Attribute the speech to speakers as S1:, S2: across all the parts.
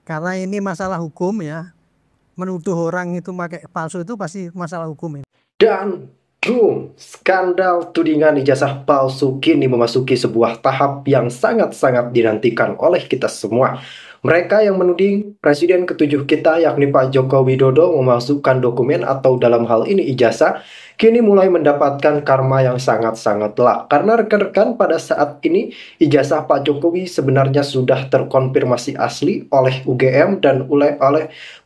S1: Karena ini masalah hukum ya. Menuduh orang itu pakai palsu itu pasti masalah hukum ini.
S2: Dan boom, skandal tudingan ijazah palsu kini memasuki sebuah tahap yang sangat-sangat dinantikan oleh kita semua. Mereka yang menuding Presiden ketujuh kita yakni Pak Joko Widodo memasukkan dokumen atau dalam hal ini ijazah, kini mulai mendapatkan karma yang sangat-sangat telak. Karena rekan-rekan pada saat ini ijazah Pak Jokowi sebenarnya sudah terkonfirmasi asli oleh UGM dan oleh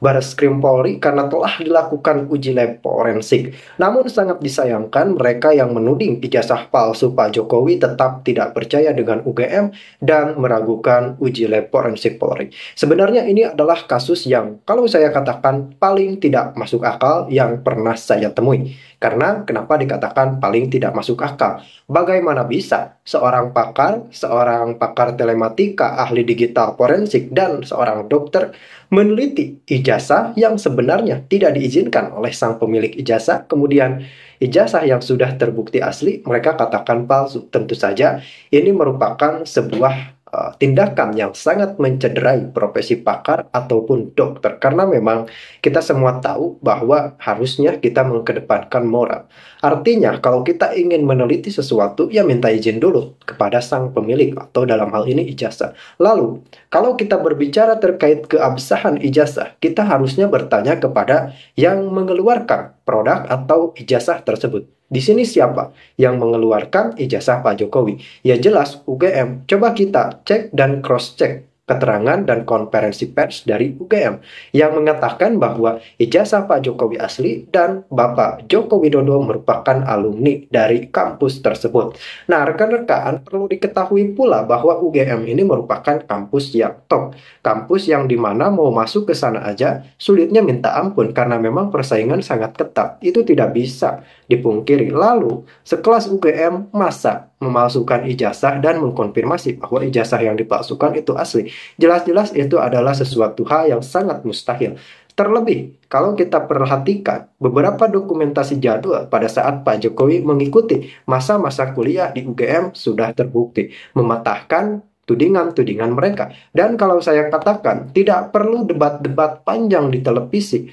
S2: Barreskrim Polri karena telah dilakukan uji lab forensik. Namun sangat disayangkan mereka yang menuding ijazah palsu Pak Jokowi tetap tidak percaya dengan UGM dan meragukan uji lab forensik Polri. Sebenarnya ini adalah kasus yang kalau saya katakan paling tidak masuk akal yang pernah saya temui. Karena kenapa dikatakan paling tidak masuk akal? Bagaimana bisa seorang pakar telematika, ahli digital forensik, dan seorang dokter meneliti ijazah yang sebenarnya tidak diizinkan oleh sang pemilik ijazah, kemudian ijazah yang sudah terbukti asli mereka katakan palsu? Tentu saja ini merupakan sebuah tindakan yang sangat mencederai profesi pakar ataupun dokter, karena memang kita semua tahu bahwa harusnya kita mengedepankan moral. Artinya kalau kita ingin meneliti sesuatu ya minta izin dulu kepada sang pemilik atau dalam hal ini ijazah. Lalu kalau kita berbicara terkait keabsahan ijazah, kita harusnya bertanya kepada yang mengeluarkan produk atau ijazah tersebut. Di sini siapa yang mengeluarkan ijazah Pak Jokowi? Ya jelas UGM. Coba kita cek dan cross-check keterangan dan konferensi pers dari UGM yang mengatakan bahwa ijazah Pak Jokowi asli dan Bapak Joko Widodo merupakan alumni dari kampus tersebut. Nah, rekan-rekan perlu diketahui pula bahwa UGM ini merupakan kampus yang top, kampus yang dimana mau masuk ke sana aja sulitnya minta ampun karena memang persaingan sangat ketat. Itu tidak bisa dipungkiri. Lalu, sekelas UGM masa memalsukan ijazah dan mengkonfirmasi bahwa ijazah yang dipalsukan itu asli? Jelas-jelas itu adalah sesuatu hal yang sangat mustahil. Terlebih, kalau kita perhatikan beberapa dokumentasi jadwal pada saat Pak Jokowi mengikuti masa-masa kuliah di UGM sudah terbukti mematahkan tudingan-tudingan mereka. Dan kalau saya katakan, tidak perlu debat-debat panjang di televisi.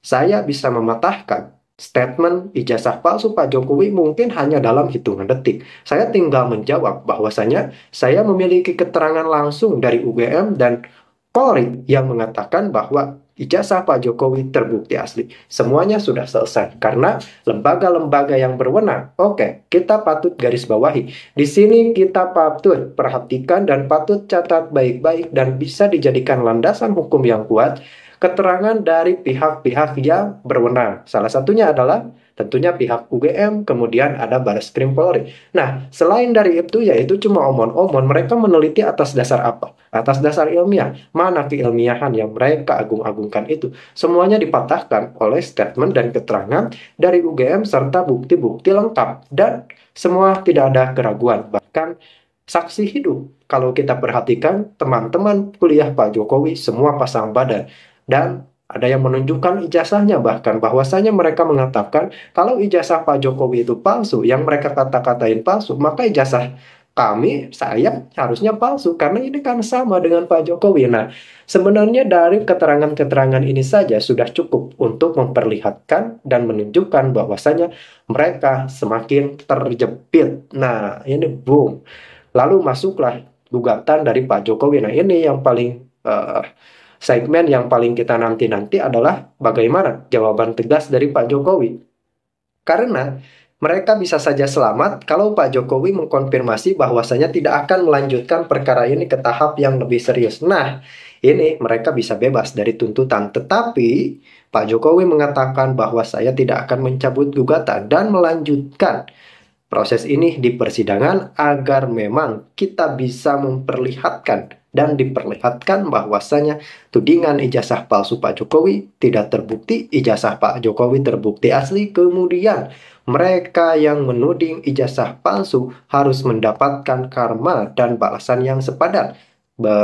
S2: Saya bisa mematahkan statement ijazah palsu Pak Jokowi mungkin hanya dalam hitungan detik. Saya tinggal menjawab bahwasanya saya memiliki keterangan langsung dari UGM dan Polri yang mengatakan bahwa ijazah Pak Jokowi terbukti asli. Semuanya sudah selesai karena lembaga-lembaga yang berwenang. Oke, kita patut garis bawahi. Di sini kita patut perhatikan dan patut catat baik-baik dan bisa dijadikan landasan hukum yang kuat keterangan dari pihak-pihak yang berwenang. Salah satunya adalah tentunya pihak UGM, kemudian ada Barreskrim Polri. Nah, selain dari itu, yaitu cuma omon-omon, mereka meneliti atas dasar apa? Atas dasar ilmiah. Mana keilmiahan yang mereka agung-agungkan itu? Semuanya dipatahkan oleh statement dan keterangan dari UGM serta bukti-bukti lengkap. Dan semua tidak ada keraguan. Bahkan saksi hidup. Kalau kita perhatikan, teman-teman kuliah Pak Jokowi semua pasang badan. Dan ada yang menunjukkan ijazahnya, bahkan bahwasanya mereka mengatakan kalau ijazah Pak Jokowi itu palsu, yang mereka kata-katain palsu, maka ijazah kami, saya harusnya palsu, karena ini kan sama dengan Pak Jokowi. Nah, sebenarnya dari keterangan-keterangan ini saja sudah cukup untuk memperlihatkan dan menunjukkan bahwasanya mereka semakin terjepit. Nah, ini boom. Lalu masuklah gugatan dari Pak Jokowi. Nah, ini yang paling segmen yang paling kita nanti-nanti adalah bagaimana jawaban tegas dari Pak Jokowi. Karena mereka bisa saja selamat kalau Pak Jokowi mengkonfirmasi bahwasanya tidak akan melanjutkan perkara ini ke tahap yang lebih serius. Nah, ini mereka bisa bebas dari tuntutan. Tetapi Pak Jokowi mengatakan bahwa saya tidak akan mencabut gugatan dan melanjutkan proses ini di persidangan agar memang kita bisa memperlihatkan dan diperlihatkan bahwasanya tudingan ijazah palsu Pak Jokowi tidak terbukti, ijazah Pak Jokowi terbukti asli. Kemudian mereka yang menuding ijazah palsu harus mendapatkan karma dan balasan yang sepadan.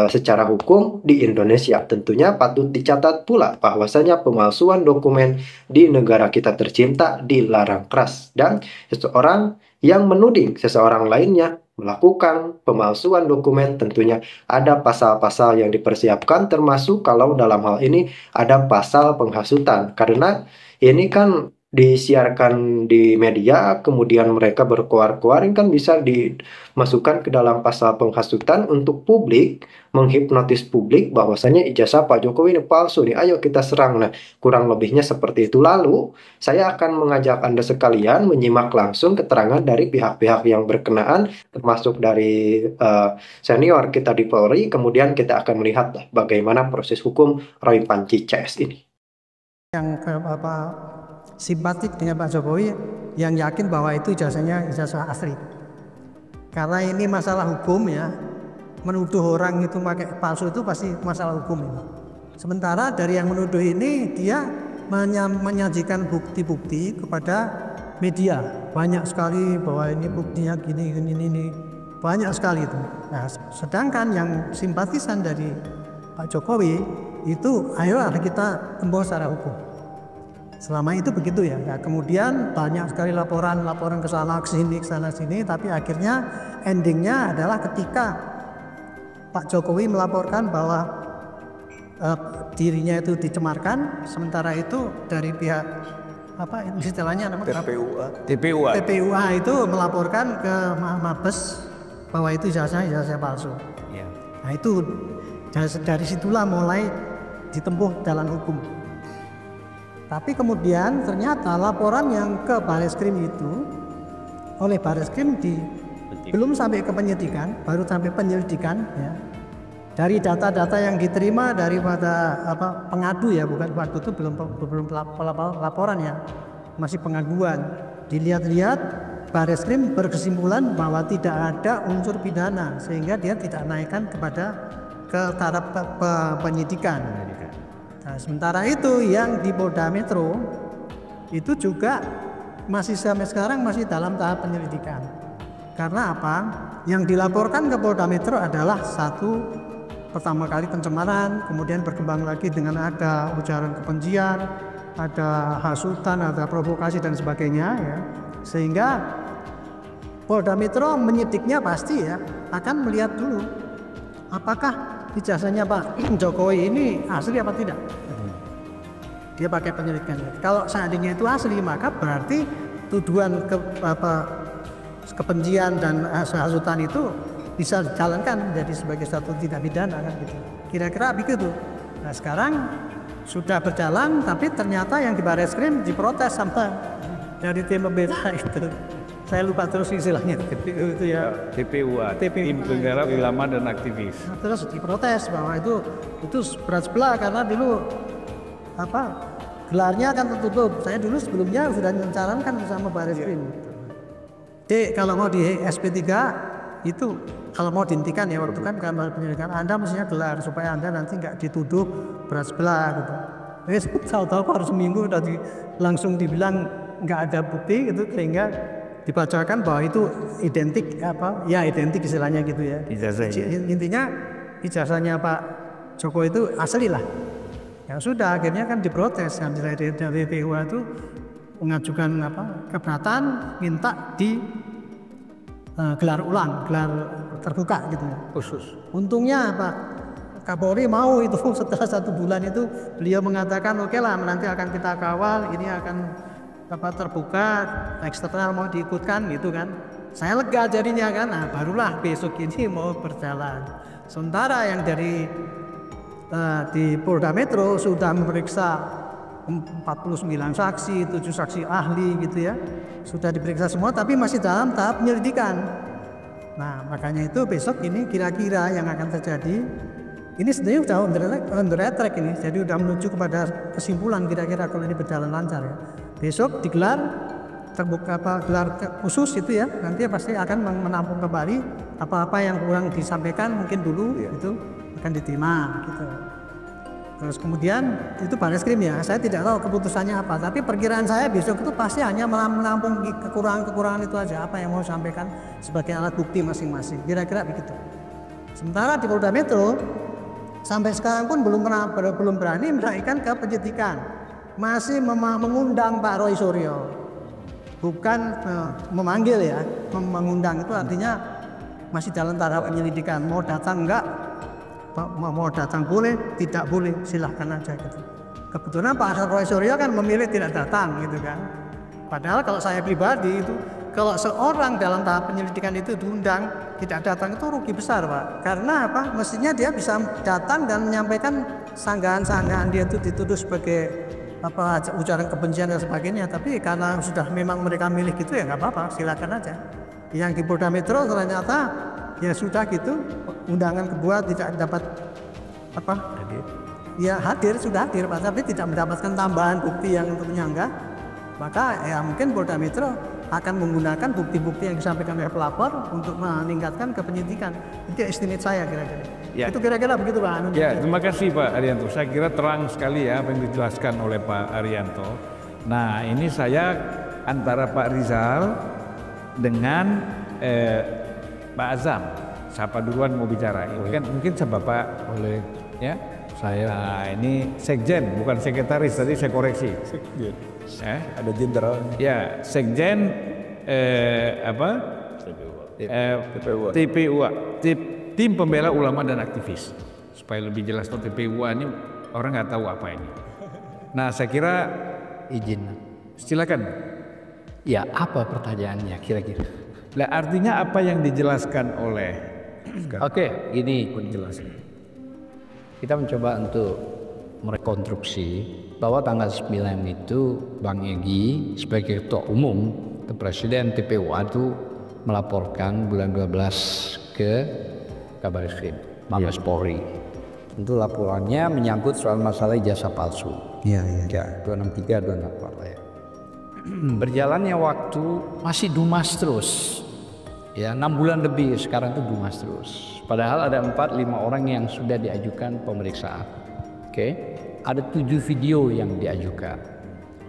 S2: Secara hukum di Indonesia tentunya patut dicatat pula bahwasanya pemalsuan dokumen di negara kita tercinta dilarang keras, dan seseorang yang menuding seseorang lainnya melakukan pemalsuan dokumen, tentunya ada pasal-pasal yang dipersiapkan, termasuk kalau dalam hal ini ada pasal penghasutan. Karena ini kan disiarkan di media, kemudian mereka berkoar-koar, ini kan bisa dimasukkan ke dalam pasal penghasutan untuk publik, menghipnotis publik bahwasanya ijazah Pak Jokowi ini palsu nih, ayo kita serang. Nah, kurang lebihnya seperti itu. Lalu, saya akan mengajak Anda sekalian menyimak langsung keterangan dari pihak-pihak yang berkenaan, termasuk dari senior kita di Polri, kemudian kita akan melihat bagaimana proses hukum Roy Panci CS ini.
S1: Yang simpatik dengan Pak Jokowi, yang yakin bahwa itu ijazahnya ijazah asli. Karena ini masalah hukum ya, menuduh orang itu pakai palsu itu pasti masalah hukum ini. Sementara dari yang menuduh ini dia menyajikan bukti-bukti kepada media, banyak sekali bahwa ini buktinya gini, banyak sekali itu. Nah, sedangkan yang simpatisan dari Pak Jokowi itu, ayo kita tembus secara hukum. Selama itu begitu ya. Nah, kemudian banyak sekali laporan ke sana sini, tapi akhirnya endingnya adalah ketika Pak Jokowi melaporkan bahwa dirinya itu dicemarkan, sementara itu dari pihak istilahnya TPUA itu melaporkan ke Mabes bahwa itu ijazah palsu. Ya. Nah, itu dari situlah mulai ditempuh jalan hukum. Tapi kemudian ternyata laporan yang ke Bareskrim itu oleh Bareskrim belum sampai ke penyidikan, baru sampai penyelidikan ya. Dari data-data yang diterima daripada pengadu ya, bukan waktu itu belum laporan ya, masih pengaduan. Dilihat-lihat Bareskrim berkesimpulan bahwa tidak ada unsur pidana, sehingga dia tidak naikkan ke taraf penyidikan. Nah, sementara itu yang di Polda Metro itu juga masih sampai sekarang masih dalam tahap penyelidikan. Karena apa? Yang dilaporkan ke Polda Metro adalah pertama kali pencemaran, kemudian berkembang lagi dengan ada ujaran kebencian, ada hasutan, ada provokasi dan sebagainya ya. Sehingga Polda Metro menyidiknya pasti ya akan melihat dulu apakah ijazahnya Pak Jokowi ini asli apa tidak. Dia pakai penyelidikan. Kalau seandainya itu asli, maka berarti tuduhan kebencian dan hasutan itu bisa dijalankan menjadi sebagai satu tindak pidana kan gitu. Kira-kira begitu. Nah, sekarang sudah berjalan, tapi ternyata yang di Bareskrim diprotes sama dari tim pembela itu. Saya lupa terus istilahnya itu ya.
S3: TPUA, Tim Penggerak Ulama dan Aktivis.
S1: Nah, terus diprotes bahwa itu berat sebelah karena dulu gelarnya kan tertutup. Saya dulu sebelumnya sudah mencarankan bersama Bareskrim. Kalau mau di SP3 itu kalau mau dihentikan ya waktu kan kamar penyelidikan Anda mestinya gelar supaya Anda nanti nggak dituduh berat sebelah gitu. Tahu-tahu harus seminggu udah langsung dibilang nggak ada bukti gitu, sehingga dibacakan bahwa itu identik identik istilahnya gitu ya.
S3: Ijazah.
S1: Intinya ijazahnya Pak Jokowi itu asli lah. Ya sudah, akhirnya kan diprotes kan dari TPUA itu mengajukan keberatan, minta gelar ulang, gelar terbuka gitu ya.
S3: Khusus.
S1: Untungnya Pak Kapolri mau itu setelah 1 bulan itu beliau mengatakan oke lah nanti akan kita kawal, ini akan terbuka, eksternal mau diikutkan gitu kan. Saya lega jadinya kan, nah barulah besok ini mau berjalan. Sementara yang dari di Polda Metro sudah memeriksa 49 saksi, 7 saksi ahli gitu ya. Sudah diperiksa semua tapi masih dalam tahap penyelidikan. Nah, makanya itu besok ini kira-kira yang akan terjadi. Ini sebenarnya sudah on the right track ini. Jadi sudah menuju kepada kesimpulan kira-kira kalau ini berjalan lancar ya. Besok digelar terbuka gelar khusus itu ya. Nanti pasti akan menampung kembali apa-apa yang kurang disampaikan mungkin dulu itu akan diterima gitu. Terus kemudian itu Bareskrim ya, saya tidak tahu keputusannya apa, tapi perkiraan saya besok itu pasti hanya menampung kekurangan-kekurangan itu aja, apa yang mau disampaikan sebagai alat bukti masing-masing, kira-kira begitu. Sementara di Polda Metro sampai sekarang pun belum berani menaikkan ke penyidikan, masih mengundang Pak Roy Suryo, bukan memanggil ya, mengundang itu artinya masih dalam tahap penyelidikan. Mau datang enggak? Mau datang boleh, tidak boleh, silahkan aja gitu. Kebetulan Pak Roy Suryo kan memilih tidak datang gitu kan. Padahal kalau saya pribadi itu, kalau seorang dalam tahap penyelidikan itu diundang tidak datang itu rugi besar Pak. Karena apa? Mestinya dia bisa datang dan menyampaikan sanggahan-sanggahan dia itu dituduh sebagai apa ujaran kebencian dan sebagainya. Tapi karena sudah memang mereka milih gitu ya nggak apa-apa, silakan aja. Yang di Polda Metro ternyata ya sudah gitu, undangan kedua tidak dapat apa? Ya hadir sudah hadir Pak, tapi tidak mendapatkan tambahan bukti yang untuk menyanggah. Maka ya mungkin Polda Metro akan menggunakan bukti-bukti yang disampaikan oleh pelapor untuk meningkatkan ke penyidikan. Itu estimate saya kira-kira.
S3: Ya.
S1: Itu kira-kira begitu Pak.
S3: Ya, terima kasih Pak Arianto. Saya kira terang sekali ya apa yang dijelaskan oleh Pak Arianto. Nah, ini saya antara Pak Rizal dengan Pak Azam. Siapa duluan mau bicara? Ini kan mungkin siapa Pak? Boleh ya? Saya. Nah, ini sekjen bukan sekretaris, tadi saya koreksi. Sekjen.
S4: Ada jenderal.
S3: Ya, sekjen TPUA, tim pembela ulama dan aktivis. Supaya lebih jelas tuh TPUA ini orang nggak tahu apa ini. Nah, saya kira
S5: izin.
S3: Silakan.
S5: Ya, apa pertanyaannya kira-kira?
S3: Lah artinya apa yang dijelaskan oleh
S5: Oke, ini penjelasan. Kita mencoba untuk merekonstruksi bahwa tanggal 9 itu Bang Egy sebagai ketua umum ke Presiden TPUA itu melaporkan bulan 12 ke Kabariskim Mabes Polri. Tentu laporannya menyangkut soal masalah ijazah palsu.
S1: Iya.
S5: 263 264 ya. Berjalannya waktu masih dumas terus. Ya, 6 bulan lebih sekarang itu dumas terus. Padahal ada 4-5 orang yang sudah diajukan pemeriksaan. Oke. Ada 7 video yang diajukan.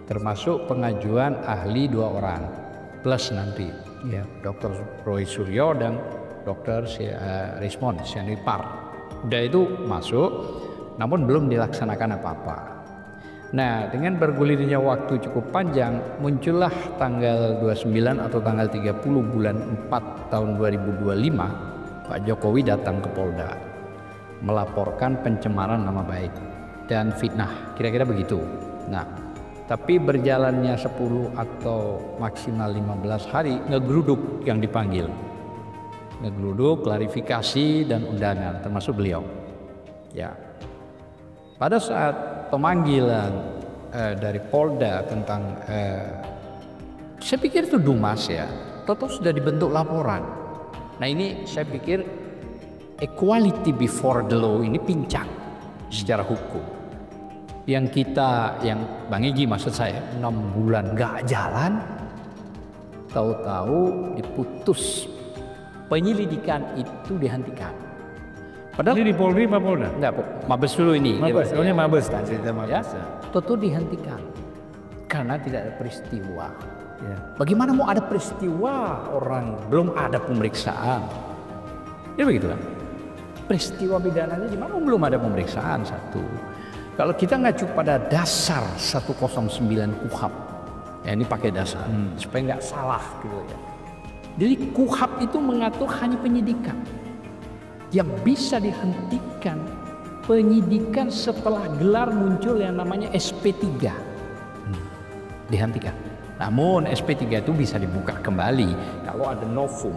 S5: Termasuk pengajuan ahli 2 orang plus nanti ya Dr. Roy Suryo dan Dr. Rismond Sianipar. Udah itu masuk, namun belum dilaksanakan apa-apa. Nah, dengan bergulirnya waktu cukup panjang, muncullah tanggal 29 atau tanggal 30 bulan 4 tahun 2025, Pak Jokowi datang ke Polda melaporkan pencemaran nama baik dan fitnah, kira-kira begitu. Nah, tapi berjalannya 10 atau maksimal 15 hari ngegeruduk yang dipanggil. Ngegeruduk, klarifikasi dan undangan termasuk beliau. Ya. Pada saat pemanggilan dari Polda tentang saya pikir itu dumas ya. Total sudah dibentuk laporan. Nah, ini saya pikir equality before the law ini pincang secara hukum. Yang kita, yang Bang Egy maksud saya 6 bulan gak jalan, tahu-tahu diputus, penyelidikan itu dihentikan.
S3: Padahal ini di Polri apa Polda?
S5: Enggak, Mabes dulu ini.
S3: Mabes, ini Mabes tadi
S5: ya, tentu dihentikan karena tidak ada peristiwa.
S3: Ya.
S5: Bagaimana mau ada peristiwa orang belum ada pemeriksaan? Ya begitu kan? Peristiwa pidananya di mana belum ada pemeriksaan satu. Kalau kita ngacu pada dasar 109 KUHP, ya ini pakai dasar supaya nggak salah gitu ya. Jadi KUHP itu mengatur hanya penyidikan yang bisa dihentikan penyidikan setelah gelar muncul yang namanya SP3 dihentikan. Namun SP3 itu bisa dibuka kembali kalau ada novum,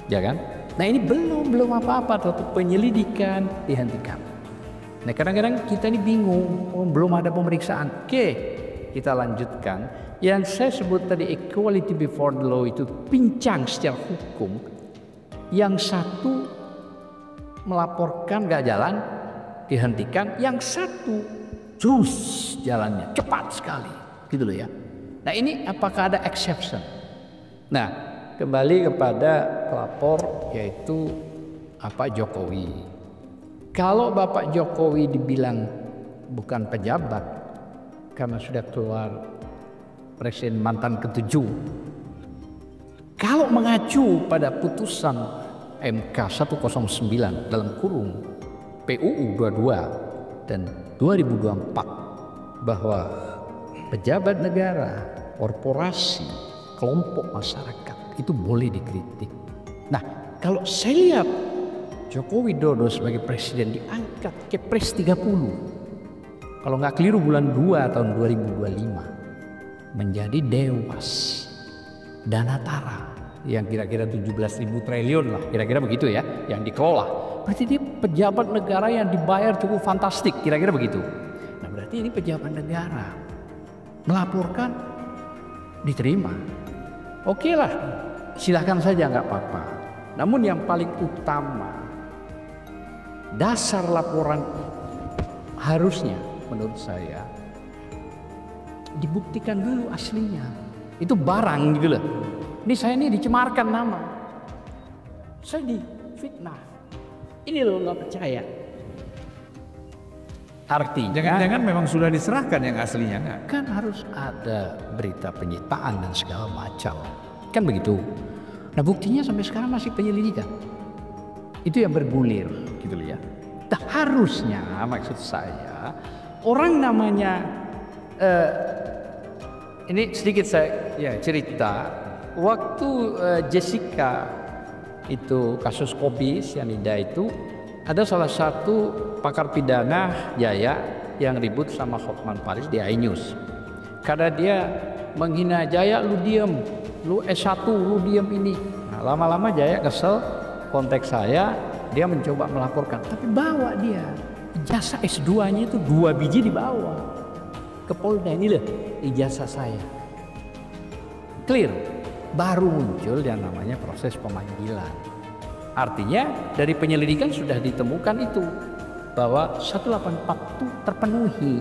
S5: ya kan? Nah ini belum apa-apa, tetap penyelidikan dihentikan. Nah kadang-kadang kita ini bingung, belum ada pemeriksaan. Oke, kita lanjutkan. Yang saya sebut tadi equality before the law itu pincang secara hukum. Yang satu melaporkan gak jalan, dihentikan. Yang satu terus jalannya cepat sekali, gitu loh ya. Nah ini apakah ada exception? Nah kembali kepada pelapor yaitu Jokowi. Kalau Bapak Jokowi dibilang bukan pejabat karena sudah keluar presiden mantan ke-7, kalau mengacu pada putusan MK 109 dalam kurung PUU 22 dan 2024 bahwa pejabat negara, korporasi, kelompok masyarakat itu boleh dikritik. Nah, kalau saya lihat Joko Widodo sebagai presiden diangkat Kepres 30, kalau nggak keliru bulan 2 tahun 2025, menjadi Dewas Danatara yang kira-kira 17.000 triliun lah, kira-kira begitu ya, yang dikelola. Berarti dia pejabat negara yang dibayar cukup fantastik, kira-kira begitu. Nah berarti ini pejabat negara melaporkan, diterima. Oke lah, silahkan saja, nggak apa-apa. Namun yang paling utama, dasar laporan harusnya menurut saya dibuktikan dulu aslinya. Itu barang gitu loh. Ini saya ini dicemarkan nama, saya difitnah. Ini loh nggak percaya. Artinya
S3: jangan-jangan memang sudah diserahkan yang aslinya nggak?
S5: Kan harus ada berita penyitaan dan segala macam, kan begitu. Nah buktinya sampai sekarang masih penyelidikan. Itu yang bergulir gitu loh ya. Nah, harusnya maksud saya orang namanya ini sedikit saya cerita waktu Jessica itu kasus kopi sianida itu, ada salah satu pakar pidana Jaya yang ribut sama Hotman Paris di iNews karena dia menghina Jaya, lu diem, lu S1 lu diem ini. Nah, lama-lama Jaya kesel, kontak saya, dia mencoba melaporkan, tapi bawa dia ijazah S2-nya itu 2 biji dibawa ke Polda. Ini loh ijazah saya, clear. Baru muncul yang namanya proses pemanggilan. Artinya dari penyelidikan sudah ditemukan itu bahwa 184 itu terpenuhi.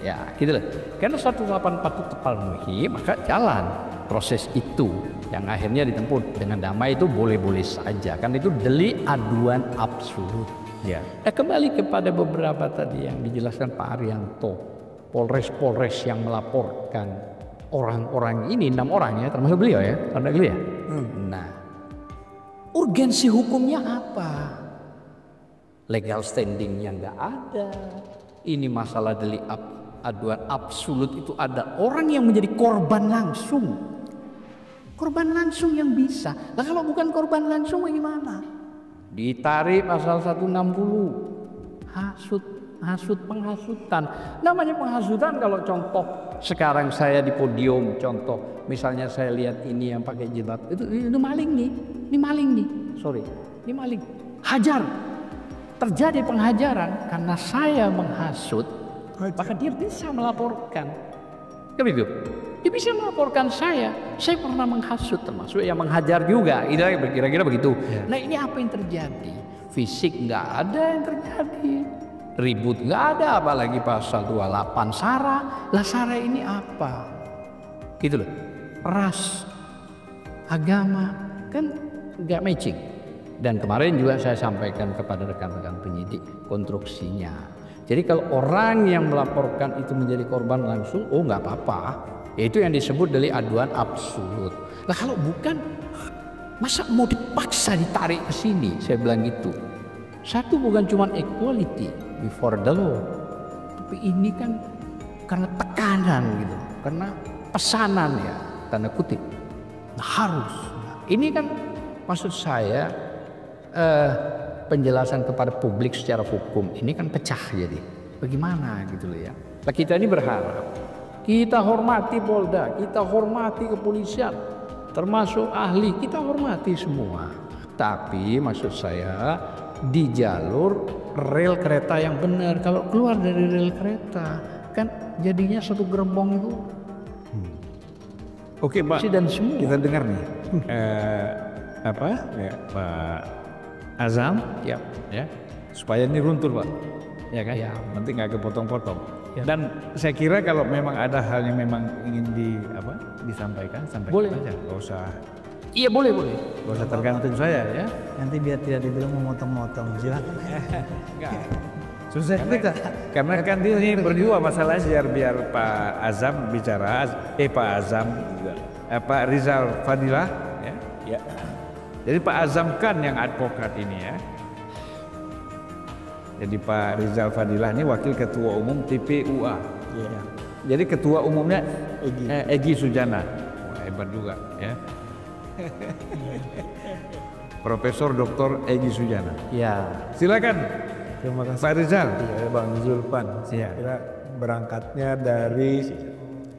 S5: Ya, gitu loh. Karena 184 itu terpenuhi, maka jalan proses itu yang akhirnya ditempuh dengan damai itu boleh-boleh saja. Kan itu delik aduan absolut. Ya. Nah, kembali kepada beberapa tadi yang dijelaskan Pak Arianto, Polres-Polres yang melaporkan orang-orang ini, 6 orang ya, termasuk beliau ya, anda beliau ya. Nah, urgensi hukumnya apa? Legal standingnya nggak ada. Ini masalah delik aduan absolut itu ada orang yang menjadi korban langsung. Korban langsung yang bisa. Nah kalau bukan korban langsung bagaimana? Ditarik pasal 160, hasut penghasutan. Namanya penghasutan kalau contoh sekarang saya di podium, contoh misalnya saya lihat ini yang pakai jilbab itu maling nih, ini maling nih, ini maling, hajar, terjadi penghajaran karena saya menghasut, maka dia bisa melaporkan, kan begitu? Dia bisa melaporkan saya pernah menghasut, termasuk yang menghajar juga, kira-kira begitu. Nah ini apa yang terjadi? Fisik nggak ada yang terjadi. Ribut nggak ada, apalagi pasal 28 SARA. Lah SARA ini apa? Gitu loh. Ras, agama kan nggak matching. Dan kemarin juga saya sampaikan kepada rekan-rekan penyidik konstruksinya. Jadi kalau orang yang melaporkan itu menjadi korban langsung, oh nggak apa-apa. Itu yang disebut delik aduan absolut. Nah kalau bukan, masa mau dipaksa ditarik ke sini? Saya bilang gitu. Satu, bukan cuma equality before the law, tapi ini kan karena tekanan gitu, karena pesanan ya, tanda kutip. Nah, harus. Ini kan maksud saya penjelasan kepada publik secara hukum ini kan pecah jadi. Bagaimana gitu loh ya. Nah, kita ini berharap, kita hormati Polda, kita hormati kepolisian, termasuk ahli, kita hormati semua. Tapi maksud saya di jalur rel kereta yang benar. Kalau keluar dari rel kereta kan jadinya satu gerbong itu.
S3: Oke Pak,
S5: dan semua.
S3: Kita dengar nih Pak Azam ya, supaya ini runtuh Pak, ya kan? Ya. Nanti nggak kepotong-potong. Ya. Dan saya kira kalau memang ada hal yang memang ingin disampaikan, sampaikan boleh aja, nggak usah.
S5: Iya boleh.
S3: Gak usah tergantung saya ya.
S1: Nanti biar tidak dibilang memotong-motong, silakan.
S3: Enggak. Susah juga. Karena kan dia ini berdua masalahnya biar Pak Azam bicara, Pak Azam juga. Pak Rizal Fadilah ya. Jadi Pak Azam kan yang advokat ini ya. Jadi Pak Rizal Fadilah ini wakil ketua umum TPUA. Ya. Jadi ketua umumnya Egy Sujana. Wah, hebat juga ya. Profesor Dr. Egy Sujana.
S5: Ya.
S3: Silakan.
S4: Terima kasih
S3: Pak Rizal.
S4: ya, Bang Zulfan.
S3: Iya.
S4: Kira berangkatnya dari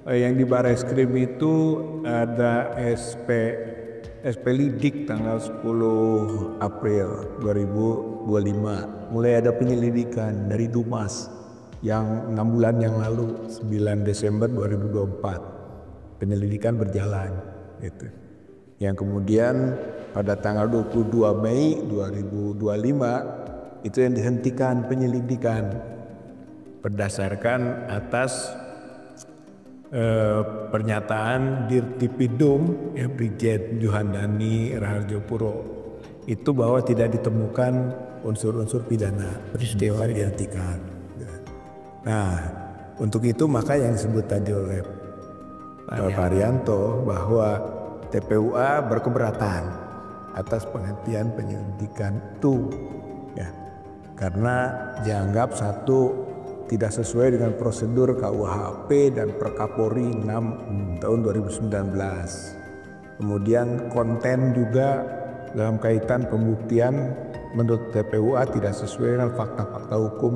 S4: yang di Barreskrim itu ada SP Lidik tanggal 10 April 2025. Mulai ada penyelidikan dari Dumas yang 6 bulan yang lalu, 9 Desember 2024. Penyelidikan berjalan gitu. Yang kemudian pada tanggal 22 Mei 2025 itu yang dihentikan penyelidikan berdasarkan atas pernyataan Dirtipidum ya, Brigjen Juhandani Raharjo Puro itu bahwa tidak ditemukan unsur-unsur pidana, peristiwa dihentikan. Nah, untuk itu maka yang disebut tadi oleh Pak Arianto bahwa TPUA berkeberatan atas penghentian penyelidikan itu ya, karena dianggap satu tidak sesuai dengan prosedur KUHP dan Perkapolri 6 tahun 2019. Kemudian konten juga dalam kaitan pembuktian menurut TPUA tidak sesuai dengan fakta-fakta hukum